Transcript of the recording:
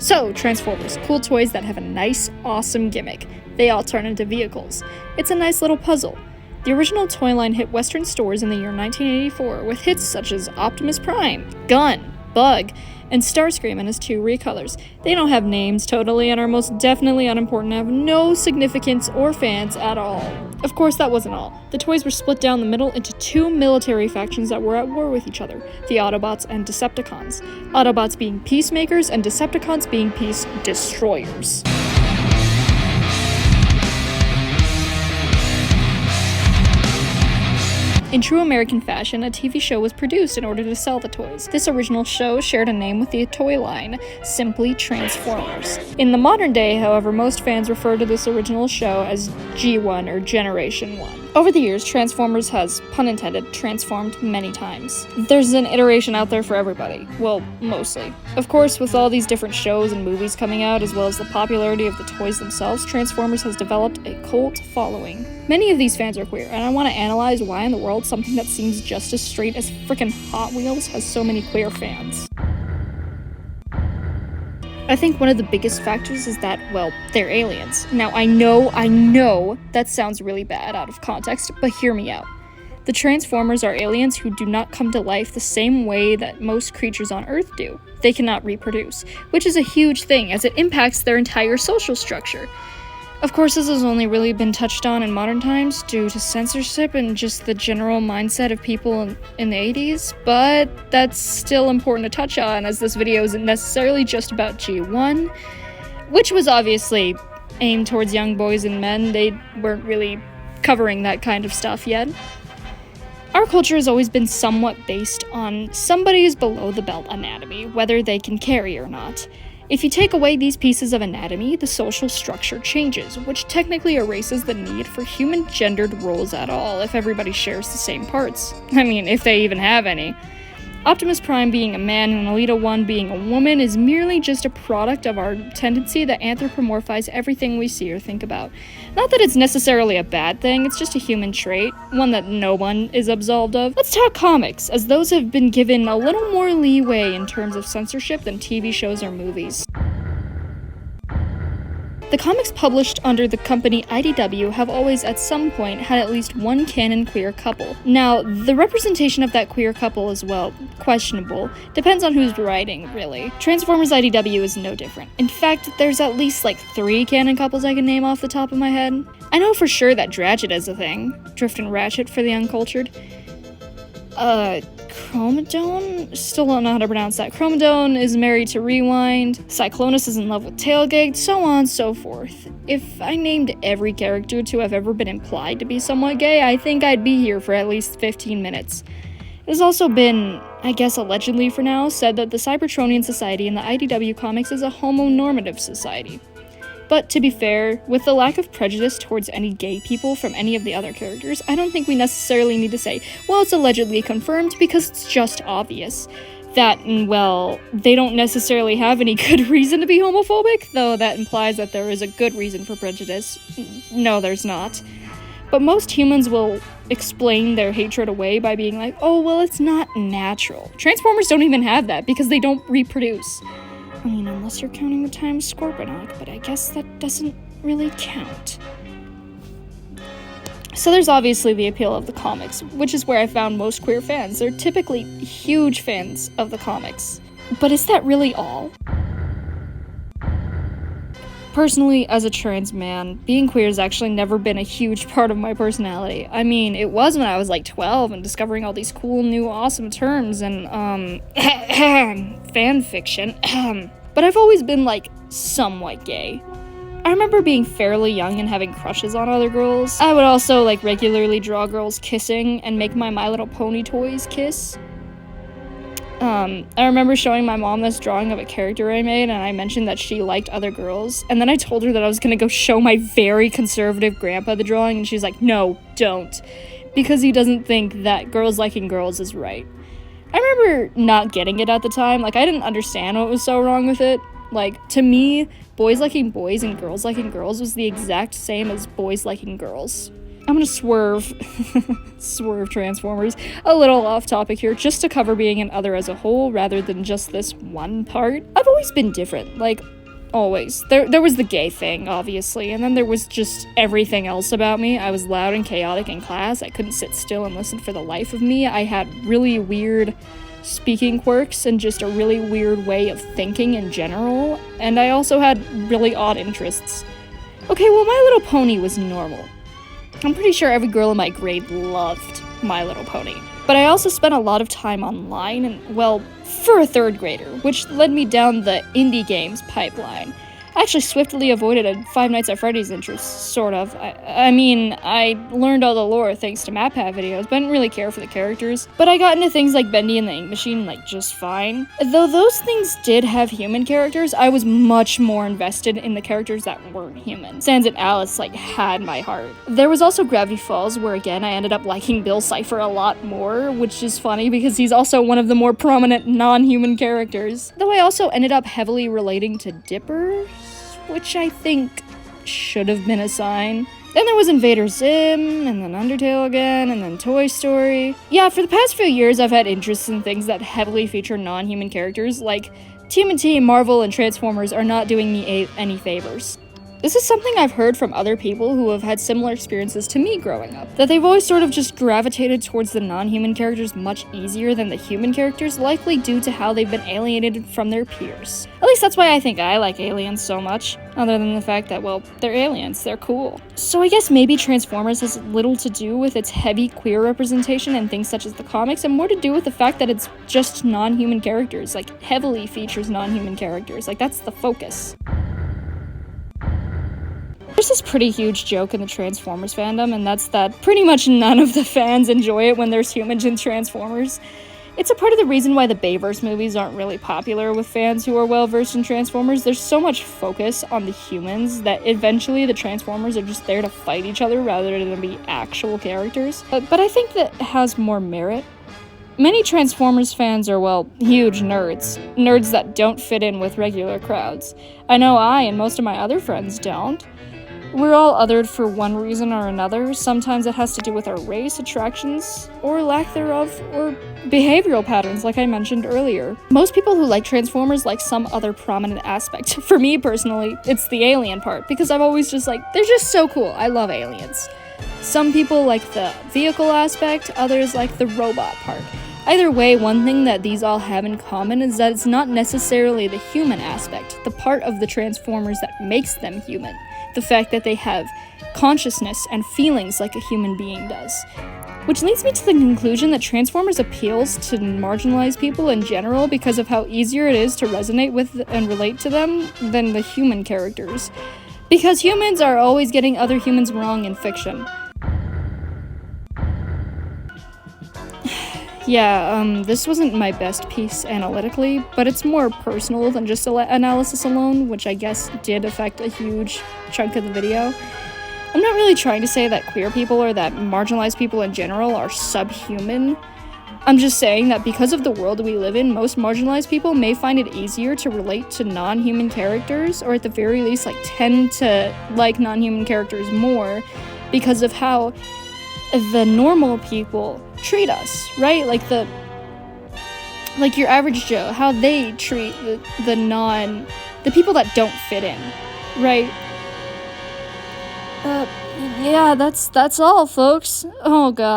So, Transformers, cool toys that have a nice, awesome gimmick. They all turn into vehicles. It's a nice little puzzle. The original toy line hit Western stores in the year 1984 with hits such as Optimus Prime, Gun, Bug, and Starscream in his 2 recolors. They don't have names totally and are most definitely unimportant and have no significance or fans at all. Of course, that wasn't all. The toys were split down the middle into 2 military factions that were at war with each other, the Autobots and Decepticons. Autobots being peacemakers and Decepticons being peace destroyers. In true American fashion, a TV show was produced in order to sell the toys. This original show shared a name with the toy line, simply Transformers. In the modern day, however, most fans refer to this original show as G1 or Generation 1. Over the years, Transformers has, pun intended, transformed many times. There's an iteration out there for everybody. Well, mostly. Of course, with all these different shows and movies coming out, as well as the popularity of the toys themselves, Transformers has developed a cult following. Many of these fans are queer, and I want to analyze why in the world something that seems just as straight as frickin' Hot Wheels has so many queer fans. I think one of the biggest factors is that, well, they're aliens. Now, I know that sounds really bad out of context, but hear me out. The Transformers are aliens who do not come to life the same way that most creatures on Earth do. They cannot reproduce, which is a huge thing as it impacts their entire social structure. Of course, this has only really been touched on in modern times due to censorship and just the general mindset of people in the 80s, but that's still important to touch on as this video isn't necessarily just about G1, which was obviously aimed towards young boys and men. They weren't really covering that kind of stuff yet. Our culture has always been somewhat based on somebody's below-the-belt anatomy, whether they can carry or not. If you take away these pieces of anatomy, the social structure changes, which technically erases the need for human gendered roles at all if everybody shares the same parts. I mean, if they even have any. Optimus Prime being a man and Alita 1 being a woman is merely just a product of our tendency to anthropomorphize everything we see or think about. Not that it's necessarily a bad thing, it's just a human trait, one that no one is absolved of. Let's talk comics, as those have been given a little more leeway in terms of censorship than TV shows or movies. The comics published under the company IDW have always at some point had at least one canon queer couple. Now, the representation of that queer couple is, well, questionable. Depends on who's writing, really. Transformers IDW is no different. In fact, there's at least like 3 canon couples I can name off the top of my head. I know for sure that Dratchet is a thing. Drift and Ratchet for the uncultured. Chromodone? Still don't know how to pronounce that. Chromodone is married to Rewind, Cyclonus is in love with Tailgate, so on and so forth. If I named every character to have ever been implied to be somewhat gay, I think I'd be here for at least 15 minutes. It has also been, I guess allegedly for now, said that the Cybertronian Society in the IDW comics is a homonormative society. But to be fair, with the lack of prejudice towards any gay people from any of the other characters, I don't think we necessarily need to say, well, it's allegedly confirmed, because it's just obvious that, well, they don't necessarily have any good reason to be homophobic, though that implies that there is a good reason for prejudice. No, there's not. But most humans will explain their hatred away by being like, oh, well, it's not natural. Transformers don't even have that, because they don't reproduce. I mean, unless you're counting the time Scorponok, but I guess that doesn't really count. So there's obviously the appeal of the comics, which is where I found most queer fans. They're typically huge fans of the comics. But is that really all? Personally, as a trans man, being queer has actually never been a huge part of my personality. I mean, it was when I was like 12 and discovering all these cool new awesome terms and, fan fiction. But I've always been, like, somewhat gay. I remember being fairly young and having crushes on other girls. I would also, like, regularly draw girls kissing and make my My Little Pony toys kiss. I remember showing my mom this drawing of a character I made, and I mentioned that she liked other girls, and then I told her that I was gonna go show my very conservative grandpa the drawing, and she's like, no, don't, because he doesn't think that girls liking girls is right. I remember not getting it at the time. Like, I didn't understand what was so wrong with it. Like, to me, boys liking boys and girls liking girls was the exact same as boys liking girls. I'm gonna swerve Transformers a little off topic here, just to cover being an other as a whole rather than just this one part. I've always been different. Like, Always. There was the gay thing, obviously, and then there was just everything else about me. I was loud and chaotic in class. I couldn't sit still and listen for the life of me. I had really weird speaking quirks and just a really weird way of thinking in general, and I also had really odd interests. Okay, well, My Little Pony was normal. I'm pretty sure every girl in my grade loved My Little Pony. But I also spent a lot of time online, and, well, for a third grader, which led me down the indie games pipeline. I actually swiftly avoided a Five Nights at Freddy's interest, sort of. I mean, I learned all the lore thanks to MatPat videos, but I didn't really care for the characters. But I got into things like Bendy and the Ink Machine, just fine. Though those things did have human characters, I was much more invested in the characters that weren't human. Sans and Alice, had my heart. There was also Gravity Falls, where again, I ended up liking Bill Cipher a lot more, which is funny because he's also one of the more prominent non-human characters. Though I also ended up heavily relating to Dipper, which I think should have been a sign. Then there was Invader Zim, and then Undertale again, and then Toy Story. Yeah, for the past few years, I've had interests in things that heavily feature non-human characters, like TMNT, Marvel, and Transformers are not doing me any favors. This is something I've heard from other people who have had similar experiences to me growing up, that they've always sort of just gravitated towards the non-human characters much easier than the human characters, likely due to how they've been alienated from their peers. At least that's why I think I like aliens so much, other than the fact that, well, they're aliens, they're cool. So I guess maybe Transformers has little to do with its heavy queer representation and things such as the comics, and more to do with the fact that it's just non-human characters, heavily features non-human characters, that's the focus. There's this pretty huge joke in the Transformers fandom, and that's that pretty much none of the fans enjoy it when there's humans in Transformers. It's a part of the reason why the Bayverse movies aren't really popular with fans who are well-versed in Transformers. There's so much focus on the humans that eventually the Transformers are just there to fight each other rather than be actual characters. But I think that has more merit. Many Transformers fans are, huge nerds. Nerds that don't fit in with regular crowds. I know I and most of my other friends don't. We're all othered for one reason or another. Sometimes it has to do with our race, attractions, or lack thereof, or behavioral patterns, like I mentioned earlier. Most people who like Transformers like some other prominent aspect. For me, personally, it's the alien part, because I've always just they're just so cool. I love aliens. Some people like the vehicle aspect, others like the robot part. Either way, one thing that these all have in common is that it's not necessarily the human aspect, the part of the Transformers that makes them human. The fact that they have consciousness and feelings like a human being does. Which leads me to the conclusion that Transformers appeals to marginalized people in general because of how easier it is to resonate with and relate to them than the human characters. Because humans are always getting other humans wrong in fiction. Yeah, this wasn't my best piece analytically, but it's more personal than just analysis alone, which I guess did affect a huge chunk of the video. I'm not really trying to say that queer people or that marginalized people in general are subhuman. I'm just saying that because of the world we live in, most marginalized people may find it easier to relate to non-human characters, or at the very least, tend to like non-human characters more because of how the normal people treat us, right? Your average Joe, how they treat the people that don't fit in, right? Yeah, that's all, folks. Oh god.